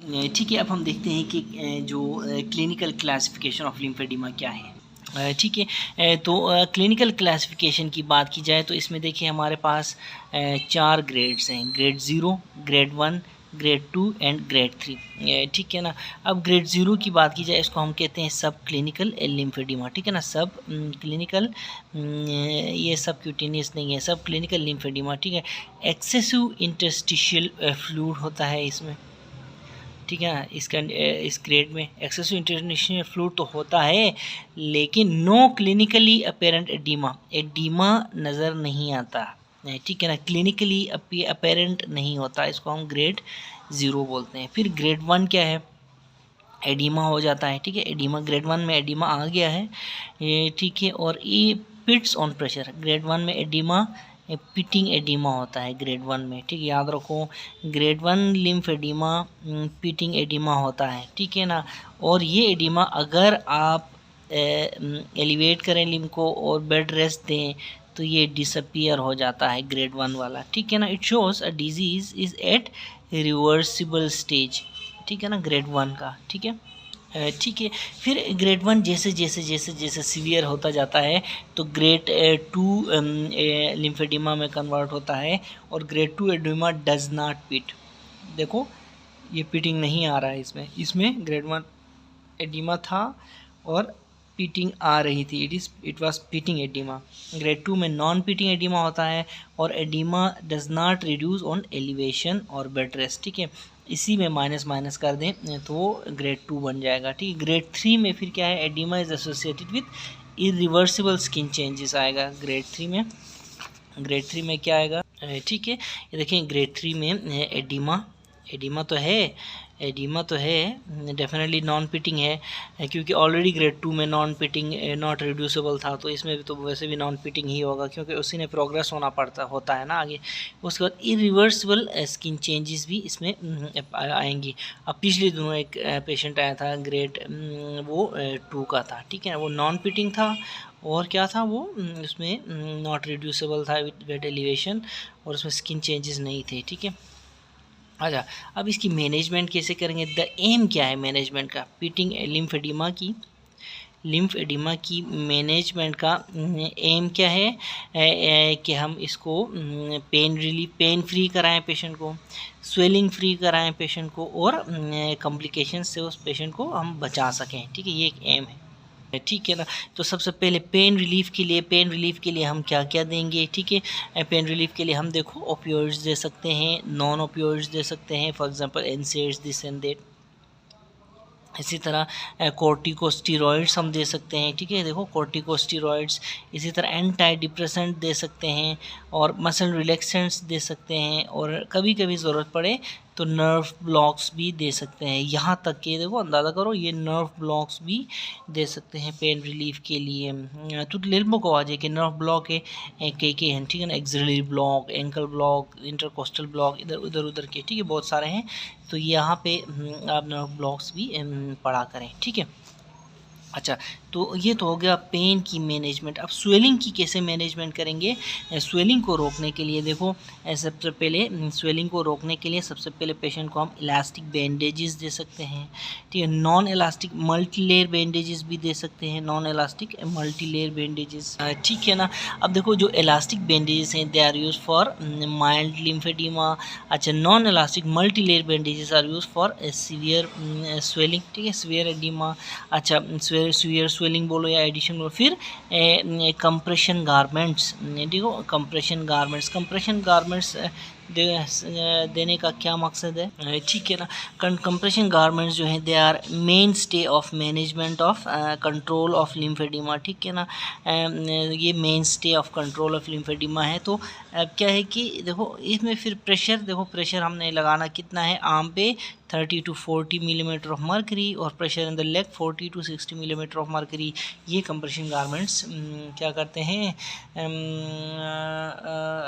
ठीक है, अब हम देखते हैं कि जो क्लिनिकल क्लासिफिकेशन ऑफ लिम्फेडिमा क्या है। ठीक है, तो क्लिनिकल क्लासिफिकेशन की बात की जाए तो इसमें देखिए हमारे पास 4 ग्रेड्स हैं, grade 0, grade 1, grade 2 and grade 3। ठीक है ना। अब ग्रेड 0 की बात की जाए, इसको हम कहते हैं सब क्लिनिकल लिम्फेडिमा। ठीक है ना, सब क्लिनिकल, ये सब क्यूटेनियस नहीं है, सब क्लिनिकल लिम्फेडिमा। ठीक है, एक्सेसिव इंटरस्टिशियल फ्लूइड होता है इसमें। ठीक है ना, इस ग्रेड में एक्सेसिव इंटरस्टिशियल फ्लूइड तो होता है, लेकिन नो क्लिनिकली अपेरेंट एडीमा नज़र नहीं आता। ठीक है ना, क्लिनिकली अपेरेंट नहीं होता, इसको हम ग्रेड 0 बोलते हैं। फिर ग्रेड 1 क्या है, एडीमा हो जाता है। ठीक है, एडीमा ग्रेड 1 में एडीमा आ गया है ये। ठीक है, और ये पिट्स ऑन प्रेशर, ग्रेड 1 में एडीमा पिटिंग एडीमा होता है ग्रेड 1 में। ठीक है, याद रखो, grade 1 lymphoedema pitting oedema होता है। ठीक है ना, और ये एडीमा अगर आप एलिवेट करें लिम्फ को और बेड रेस्ट दें तो ये डिसअपियर हो जाता है ग्रेड 1 वाला। ठीक है ना, it shows a disease is at reversible stage. ठीक है ना, ग्रेड 1 का। ठीक है, ठीक है। फिर ग्रेड 1 जैसे जैसे जैसे जैसे सीवियर होता जाता है तो ग्रेड 2 लिम्फेडिमा में कन्वर्ट होता है, और ग्रेड 2 एडिमा डज नॉट पिट। देखो, ये पिटिंग नहीं आ रहा है इसमें, इसमें ग्रेड 1 एडिमा था और पिटिंग आ रही थी, it was pitting oedema. Grade 2 में नॉन पिटिंग एडिमा होता है, और oedema does not reduce on elevation और बेड रेस्ट। ठीक है, इसी में माइनस माइनस कर दें तो वो ग्रेड 2 बन जाएगा। ठीक है, ग्रेड 3 में फिर क्या है, oedema is associated with irreversible skin changes आएगा ग्रेड 3 में। ग्रेड 3 में क्या आएगा, ठीक है, ये देखें ग्रेड 3 में एडिमा तो है, एडिमा तो है, डेफिनेटली नॉन पिटिंग है, क्योंकि ऑलरेडी ग्रेड 2 में नॉन पिटिंग नॉट रिड्यूसेबल था, तो इसमें भी तो वैसे भी नॉन पिटिंग ही होगा, क्योंकि उसी ने प्रोग्रेस होता है ना आगे। उसके बाद इरिवर्सिबल स्किन चेंजेस भी इसमें आएंगी। अब पिछले दिनों एक पेशेंट आया था ग्रेड वो 2 का था। ठीक है, वो नॉन पिटिंग था, और क्या था वो, उसमें नॉट रिड्यूसेबल था विद बेड एलिवेशन, और उसमें स्किन चेंजेस नहीं थे। ठीक है, अच्छा, अब इसकी मैनेजमेंट कैसे करेंगे, द एम क्या है मैनेजमेंट का, पिटिंग लिम्फ एडिमा की मैनेजमेंट का एम क्या है, कि हम इसको पेन फ्री कराएं पेशेंट को, स्वेलिंग फ्री कराएं पेशेंट को, और कॉम्प्लिकेशन से उस पेशेंट को हम बचा सकें। ठीक है, ये एक एम है। ठीक है ना, तो सबसे पहले पेन रिलीफ के लिए हम क्या क्या देंगे। ठीक है, पेन रिलीफ के लिए हम देखो ओपियोइड्स दे सकते हैं, नॉन ओपियोइड्स दे सकते हैं, for example NSAIDs, this and that. इसी तरह कॉर्टिकोस्टेरॉइड्स हम दे सकते हैं। ठीक है, देखो कॉर्टिकोस्टेरॉइड्स, इसी तरह एंटी डिप्रेसेंट दे सकते हैं, और मसल रिलैक्सेंट्स दे सकते हैं, और कभी कभी ज़रूरत पड़े तो नर्व ब्लॉक्स भी दे सकते हैं। यहाँ तक कि देखो, अंदाज़ा करो, ये नर्व ब्लॉक्स भी दे सकते हैं पेन रिलीफ के लिए। तो लिम्बो को आ जाए कि नर्व ब्लॉक है के हैं। ठीक है ना, axillary block, ankle block, intercostal block, इधर उधर के। ठीक है, बहुत सारे हैं, तो यहाँ पे आप नर्व ब्लॉक्स भी पढ़ा करें। ठीक है, अच्छा, तो ये तो हो गया पेन की मैनेजमेंट। अब स्वेलिंग की कैसे मैनेजमेंट करेंगे, स्वेलिंग को रोकने के लिए देखो, सबसे पहले स्वेलिंग को रोकने के लिए सबसे पहले पेशेंट को हम इलास्टिक बैंडेजेस दे सकते हैं। ठीक है, नॉन इलास्टिक मल्टीलेयर बैंडेजेस भी दे सकते हैं, नॉन इलास्टिक मल्टीलेयर बैंडेजेस। ठीक है ना, अब देखो जो इलास्टिक बैंडेजेस हैं they are use for mild lymphedema. अच्छा, non elastic multilayer bandages are use for severe swelling. ठीक है, सीवियर एडिमा, अच्छा सीवियर स्वेलिंग बोलो या एडिशन बोलो। फिर कंप्रेशन गारमेंट्स, देखो कंप्रेशन गारमेंट्स देने का क्या मकसद है। ठीक है ना, कंप्रेशन गारमेंट्स जो हैं they are mainstay of management of control of lymphoedema. ठीक है ना, ये mainstay of control of lymphoedema है। तो अब क्या है कि देखो इसमें फिर प्रेशर, देखो प्रेशर हमने लगाना कितना है, आर्म पे 30 to 40 मिलीमीटर ऑफ मर्करी, और pressure in the leg 40 to 60 millimetre of mercury. ये कंप्रेशन गारमेंट्स क्या करते हैं,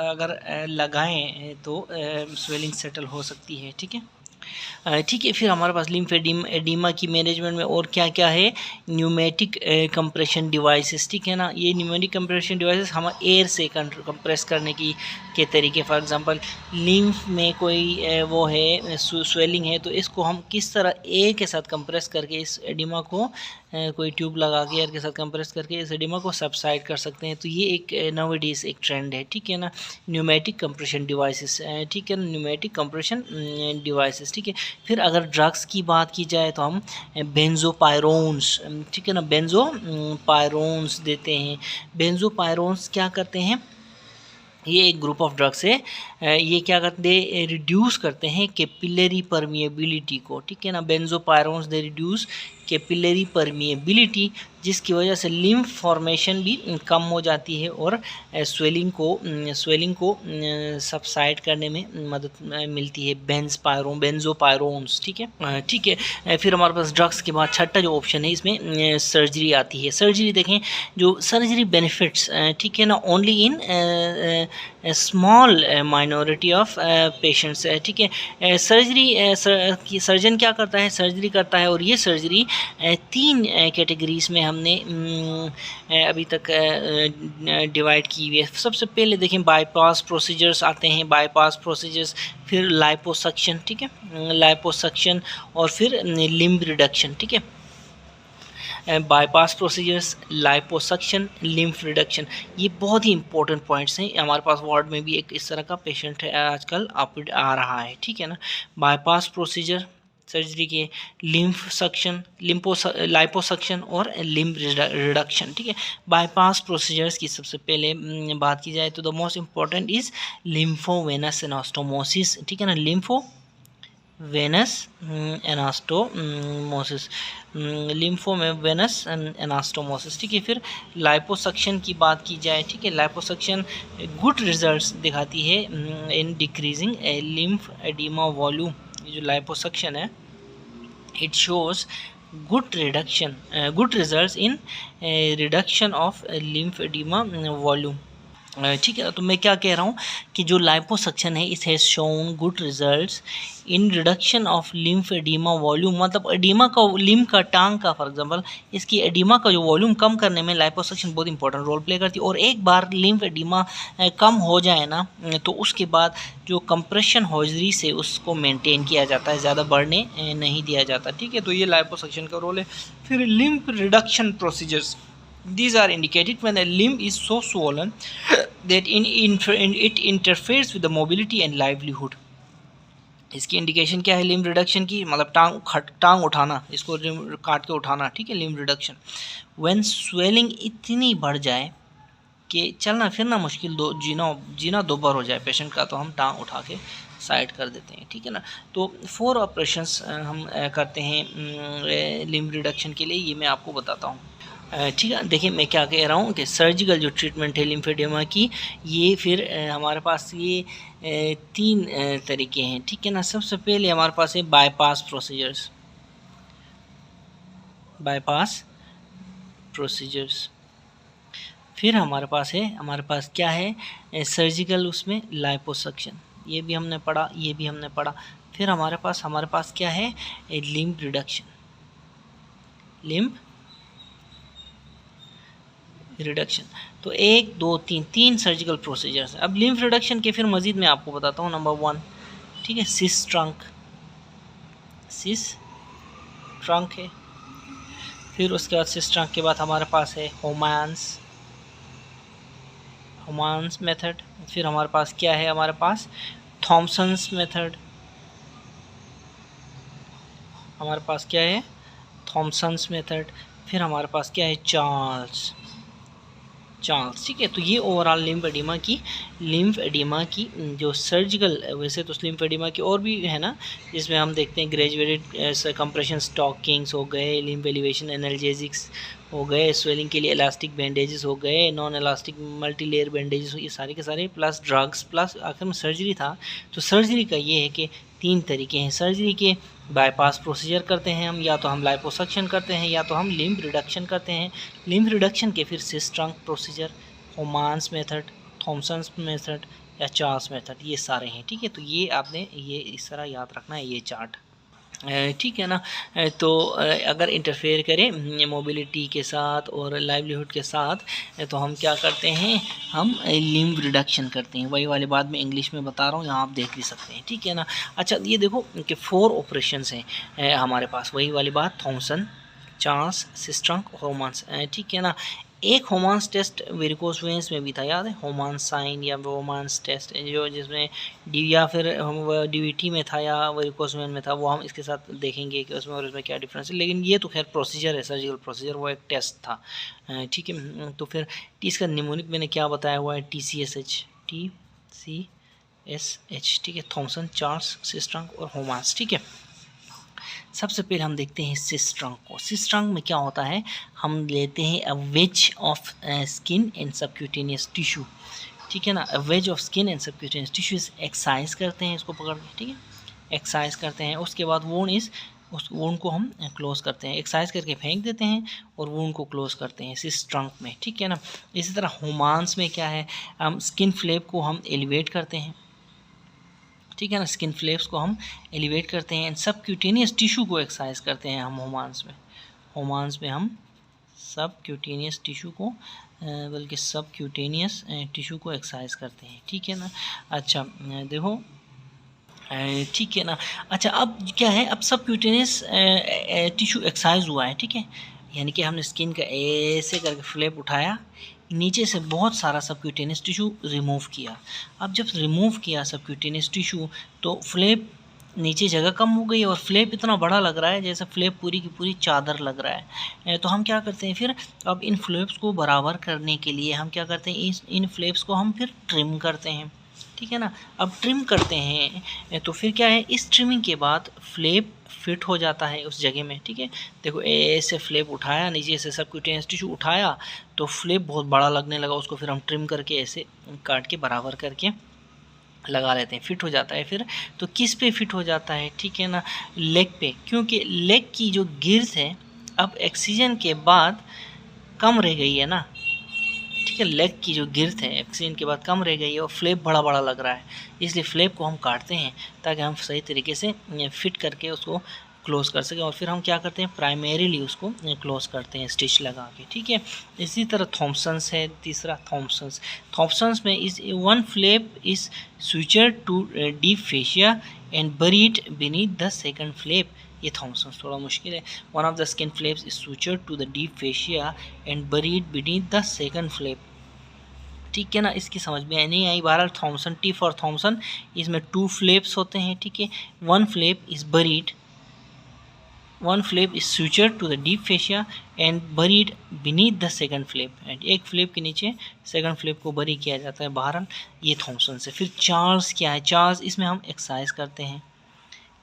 अगर लगाएं तो स्वेलिंग सेटल हो सकती है। ठीक है, ठीक है। फिर हमारे पास लिम्फेडिमा की मैनेजमेंट में और क्या क्या है, न्यूमेटिक कंप्रेशन डिवाइसेस, ठीक है ना। ये न्यूमेटिक कंप्रेशन डिवाइसेस हम एयर से कंप्रेस करने की के तरीके, फॉर एग्जांपल लिम्फ में कोई वो है स्वेलिंग है, तो इसको हम किस तरह एयर के साथ कंप्रेस करके इस एडिमा को कोई ट्यूब लगा के एयर के साथ कंप्रेस करके इस एडिमा को सबसाइड कर सकते हैं। तो ये एक नाउअडेज एक ट्रेंड है, ठीक है ना, न्यूमेटिक कंप्रेशन डिवाइसेस, ठीक है ना, न्यूमेटिक कंप्रेशन डिवाइसेस, ठीक है। फिर अगर ड्रग्स की बात की जाए तो हम बेंजोपायरोन्स, ठीक है ना, बेंजोपायरोन्स देते हैं। बेंजोपायरोन्स क्या करते हैं, ये एक ग्रुप ऑफ ड्रग्स है, ये क्या करते हैं, रिड्यूस करते हैं कैपिलरी परमिएबिलिटी को, ठीक है ना। बेंजोपायरोन्स दे रिड्यूस कैपिलरी परमिएबिलिटी, जिसकी वजह से लिम्फ फॉर्मेशन भी कम हो जाती है और स्वेलिंग को सबसाइड करने में मदद मिलती है बेंजोपायरोन्स, ठीक है, ठीक है। फिर हमारे पास ड्रग्स के बाद छठा जो ऑप्शन है इसमें सर्जरी आती है। सर्जरी देखें, जो सर्जरी बेनिफिट्स, ठीक है ना, only in small minority of patients, ठीक है। सर्जन क्या करता है, सर्जरी करता है, और ये सर्जरी 3 कैटेगरीज में हमने अभी तक डिवाइड की हुई है। सबसे पहले देखें बाईपास प्रोसीजर्स आते हैं, बाईपास प्रोसीजर्स, फिर लाइपोसक्शन, ठीक है, लाइपोसक्शन, और फिर लिम्ब रिडक्शन, ठीक है। Bypass procedures, liposuction, lymph reduction, ये बहुत ही इंपॉर्टेंट पॉइंट्स हैं। हमारे पास वार्ड में भी एक इस तरह का पेशेंट है आजकल आ रहा है, ठीक है ना। बाईपास प्रोसीजर सर्जरी के, लिम्फ सक्शन, लाइपोसक्शन और लिम्ब रिडक्शन, ठीक है। बाईपास प्रोसीजर्स की सबसे पहले बात की जाए तो the most important is lymphovenous anastomosis, ठीक है ना, लिम्फोवेनस एनास्टोमोसिस, लिम्फोवेनस एनास्टोमोसिस, ठीक है। फिर लाइपोसक्शन की बात की जाए, ठीक है, लाइपोसक्शन गुड रिजल्ट्स दिखाती है in decreasing lymph oedema volume. ये जो लाइपोसक्शन है, it shows good results in reduction of lymph oedema volume, ठीक है। तो मैं क्या कह रहा हूँ कि जो लाइपोसक्शन है, it has shown good results in reduction of lymph oedema volume, मतलब एडिमा का लिम्फ का टांग का, फॉर एग्जांपल इसकी एडिमा का जो वॉल्यूम कम करने में लाइपोसक्शन बहुत इंपॉर्टेंट रोल प्ले करती है। और एक बार लिम्फ एडिमा कम हो जाए ना, तो उसके बाद जो कंप्रेशन हॉजरी से उसको मेंटेन किया जाता है, ज़्यादा बढ़ने नहीं दिया जाता, ठीक है। तो ये लाइपोसक्शन का रोल है। फिर lymph reduction procedures, these are indicated when a limb is so swollen that it interferes with the mobility and livelihood. इसकी इंडिकेशन क्या है लिम्ब रिडक्शन की, मतलब टांग उठाना, इसको काट के उठाना, ठीक है, लिम्ब रिडक्शन। व्हेन स्वेलिंग इतनी बढ़ जाए कि चलना फिरना मुश्किल, जीना दोबार हो जाए पेशेंट का, तो हम टांग उठा के साइड कर देते हैं, ठीक है ना। तो 4 ऑपरेशंस हम करते हैं लिम्ब रिडक्शन के लिए, ये मैं आपको बताता हूँ, ठीक है। देखिए मैं क्या कह रहा हूँ कि सर्जिकल जो ट्रीटमेंट है लिम्फेडिमा की, ये फिर हमारे पास ये 3 तरीके हैं, ठीक है ना। सबसे पहले हमारे पास है बाईपास प्रोसीजर्स, फिर हमारे पास क्या है सर्जिकल, उसमें लाइपोसक्शन, ये भी हमने पढ़ा, फिर हमारे पास क्या है लिम्ब रिडक्शन। तो 1 2 3 सर्जिकल प्रोसीजर्स हैं। अब लिम्फ रिडक्शन के फिर मज़ीद मैं आपको बताता हूँ। नंबर 1, ठीक है, सिस ट्रंक है। फिर उसके बाद सिस ट्रंक के बाद हमारे पास है होमांस मेथड। फिर हमारे पास क्या है, हमारे पास थॉमसन्स मेथड, फिर हमारे पास क्या है चार्ल्स, ठीक है। तो ये ओवरऑल लिम्फ एडिमा की जो सर्जिकल, वैसे तो लिम्फ एडिमा की और भी है ना, जिसमें हम देखते हैं ग्रेजुएटेड कंप्रेशन स्टॉकिंग्स हो गए, लिम्फ एलिवेशन एनाल्जेसिक्स हो गए, स्वेलिंग के लिए इलास्टिक बैंडेजेस हो गए, non elastic multi layer bandages, ये सारे के सारे, प्लस ड्रग्स, प्लस आखिर में सर्जरी था। तो सर्जरी का ये है कि 3 तरीके हैं सर्जरी के। बाईपास प्रोसीजर करते हैं हम, या तो हम लाइपोसक्शन करते हैं, या तो हम लिम्ब रिडक्शन करते हैं। लिम्ब रिडक्शन के फिर Sistrunk procedure, Homans method, Thompson's method या चार्ल्स मेथड, ये सारे हैं, ठीक है। तो ये आपने ये इस तरह याद रखना है, ये चार्ट। ठीक है ना। तो अगर इंटरफेयर करें मोबिलिटी के साथ और लाइवलीहुड के साथ, तो हम क्या करते हैं, हम लिम्ब रिडक्शन करते हैं। वही वाली बात मैं इंग्लिश में बता रहा हूँ, यहाँ आप देख भी सकते हैं, ठीक है ना। अच्छा, ये देखो कि 4 ऑपरेशंस हैं हमारे पास, वही वाली बात, थॉमसन, चार्ल्स, सिस्ट्रंग, होमान्स, ठीक है ना। एक होमान्स टेस्ट वेरिकोस वेन्स में भी था, याद है, होमान्स साइन या होमान्स टेस्ट, जो जिसमें डी या फिर हम डीवीटी में था या वेरिकोस वेन में था, वो हम इसके साथ देखेंगे कि उसमें और इसमें क्या डिफरेंस है। लेकिन ये तो खैर प्रोसीजर है, सर्जिकल प्रोसीजर, वो एक टेस्ट था, ठीक है। तो फिर इसका निमोनिक मैंने क्या बताया हुआ है, TCSH, TCSH, ठीक है, थॉमसन, चार्ल्स, सिस्ट्रंग और होमान्स, ठीक है। सबसे पहले हम देखते हैं सिस्ट्रंग को। सिस्ट्रंग में क्या होता है, हम लेते हैं a wedge of skin and subcutaneous tissue, ठीक है ना, a wedge of skin and subcutaneous tissue, exercise करते हैं इसको पकड़ के, ठीक है, एक्सरसाइज करते हैं। उसके बाद उस वोंड को हम क्लोज करते हैं, एक्सरसाइज करके फेंक देते हैं और वोंड को क्लोज करते हैं सिस्ट्रंग में, ठीक है ना। इसी तरह होमान्स में क्या है, हम स्किन फ्लेप को हम एलिवेट करते हैं, ठीक है ना, स्किन फ्लेप्स को हम एलिवेट करते हैं, सबक्यूटेनियस टिश्यू को एक्सरसाइज करते हैं हम होमान्स में हम सबक्यूटेनियस टिश्यू को बल्कि सबक्यूटेनियस टिश्यू को एक्सरसाइज करते हैं, ठीक है ना। अच्छा देखो, ठीक है ना। अच्छा, अब क्या है, अब सबक्यूटेनियस टिश्यू एक्सरसाइज हुआ है, ठीक है, यानी कि हमने स्किन का ऐसे करके फ्लैप उठाया, नीचे से बहुत सारा सबक्यूटेनियस टिश्यू रिमूव किया। अब जब रिमूव किया सबक्यूटेनियस टिश्यू, तो फ्लैप नीचे जगह कम हो गई और फ्लैप इतना बड़ा लग रहा है जैसे फ्लैप पूरी की पूरी चादर लग रहा है। तो हम क्या करते हैं फिर, अब इन फ्लैप्स को बराबर करने के लिए हम क्या करते हैं, इन फ्लैप्स को हम फिर ट्रिम करते हैं, ठीक है ना। अब ट्रिम करते हैं तो फिर क्या है, इस ट्रिमिंग के बाद फ्लैप फिट हो जाता है उस जगह में, ठीक है। देखो ऐसे फ्लैप उठाया, नीचे से सबक्यूटेनियस टिश्यू उठाया तो फ्लैप बहुत बड़ा लगने लगा, उसको फिर हम ट्रिम करके ऐसे काट के बराबर करके लगा लेते हैं, फिट हो जाता है। फिर तो किस पे फिट हो जाता है, ठीक है ना, लेग पे, क्योंकि लेग की जो गिर्थ है अब एक्सीजन के बाद कम रह गई है ना, ठीक है, लेग की जो गिर्थ है एक्सीजन के बाद कम रह गई है और फ्लैप बड़ा बड़ा लग रहा है, इसलिए फ्लैप को हम काटते हैं ताकि हम सही तरीके से फिट करके उसको क्लोज कर सकें। और फिर हम क्या करते हैं, प्राइमरीली उसको क्लोज करते हैं स्टिच लगा के, ठीक है। इसी तरह थॉमसन्स है, तीसरा थॉमसन्स में इस one flap is sutured to deep fascia and buried beneath the second flap. ये थॉमसन्स थोड़ा मुश्किल है। One of the skin flaps is sutured to the deep fascia and buried beneath the second flap, ठीक है ना। इसकी समझ में नहीं आई, बहरहाल थॉमसन, टी फॉर थॉमसन, इसमें 2 फ्लैप्स होते हैं, ठीक है। One flap is sutured to the deep fascia and buried beneath the second flap, and एक फ्लैप के नीचे सेकंड फ्लैप को बरी किया जाता है। बहरहाल ये थॉमसन से। फिर चार्ल्स क्या है, चार्ल्स इसमें हम एक्सरसाइज करते हैं,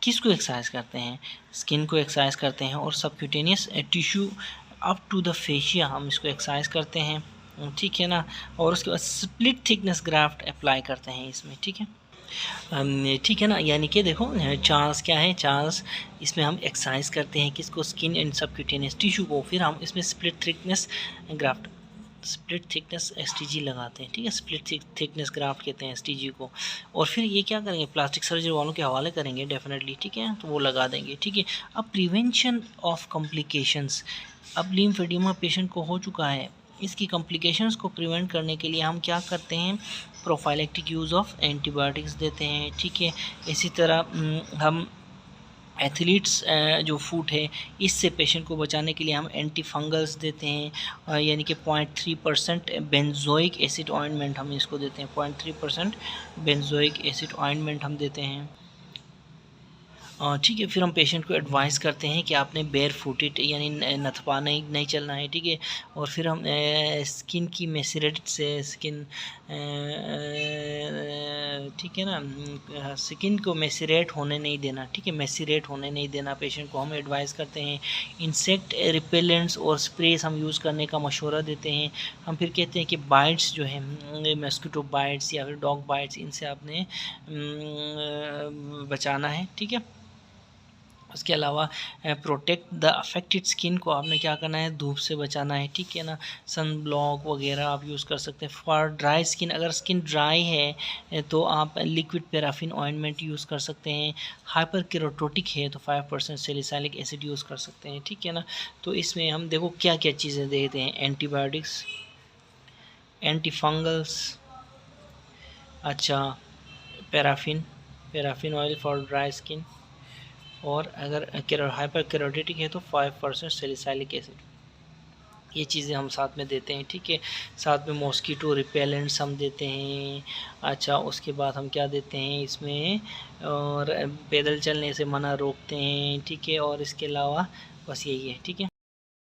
किसको एक्सरसाइज करते हैं, स्किन को एक्सरसाइज करते हैं और subcutaneous tissue up to the fascia हम इसको एक्सरसाइज करते हैं, ठीक है ना। और उसके बाद स्प्लिट थिकनेस ग्राफ्ट अप्लाई करते हैं इसमें, ठीक है, ठीक है ना। यानी कि देखो चार्ल्स क्या है, चार्ल्स इसमें हम एक्सरसाइज करते हैं किसको, स्किन एंड सबक्यूटेनियस टिश्यू को, फिर हम इसमें split thickness graft, split thickness STG लगाते हैं, ठीक है, स्प्लिट थिकनेस ग्राफ्ट कहते हैं STG को। और फिर ये क्या करेंगे, प्लास्टिक सर्जरी वालों के हवाले करेंगे डेफिनेटली, ठीक है, तो वो लगा देंगे, ठीक है। अब प्रिवेंशन ऑफ कॉम्प्लिकेशंस, अब लिम्फेडिमा पेशेंट को हो चुका है, इसकी कॉम्प्लिकेशंस को प्रिवेंट करने के लिए हम क्या करते हैं, प्रोफाइलेक्टिक यूज़ ऑफ एंटीबायोटिक्स देते हैं, ठीक है। इसी तरह हम एथलीट्स जो फूड है इससे पेशेंट को बचाने के लिए हम एंटी फंगल्स देते हैं, यानी कि 0.3% बेंजोइक एसिड ऑइंटमेंट हम इसको देते हैं, 0.3% बेंजोइक एसिड ऑइंटमेंट हम देते हैं, ठीक है। फिर हम पेशेंट को एडवाइस करते हैं कि आपने बेयर फुटेड यानी नथपा नहीं चलना है, ठीक है। और फिर हम स्किन की मेसरेट से स्किन, ठीक है ना, स्किन को मेसरेट होने नहीं देना, ठीक है, मेसरेट होने नहीं देना पेशेंट को हम एडवाइस करते हैं। इंसेक्ट रिपेलेंट्स और स्प्रेस हम यूज़ करने का मशवरा देते हैं। हम फिर कहते हैं कि बाइट्स जो है मस्कीटो बाइट्स या फिर डॉग बाइट्स, इनसे आपने बचाना है, ठीक है। उसके अलावा प्रोटेक्ट द अफेक्टेड स्किन को आपने क्या करना है, धूप से बचाना है, ठीक है ना। सन ब्लॉक वगैरह आप यूज़ कर सकते हैं। फॉर ड्राई स्किन, अगर स्किन ड्राई है तो आप लिक्विड पैराफिन ऑइंटमेंट यूज़ कर सकते हैं। हाइपर केराटोटिक है तो 5% सैलिसाइलिक एसिड यूज़ कर सकते हैं, ठीक है ना। तो इसमें हम देखो क्या क्या चीज़ें देते हैं, एंटीबायोटिक्स, एंटी फंगल्स, अच्छा paraffin oil for dry skin, और अगर हाइपर केराटिटिक है तो 5% सैलिसाइलिक एसिड, ये चीज़ें हम साथ में देते हैं, ठीक है। साथ में मॉस्किटो रिपेलेंट्स हम देते हैं। अच्छा, उसके बाद हम क्या देते हैं इसमें, और पैदल चलने से मना रोकते हैं, ठीक है। और इसके अलावा बस यही है, ठीक है।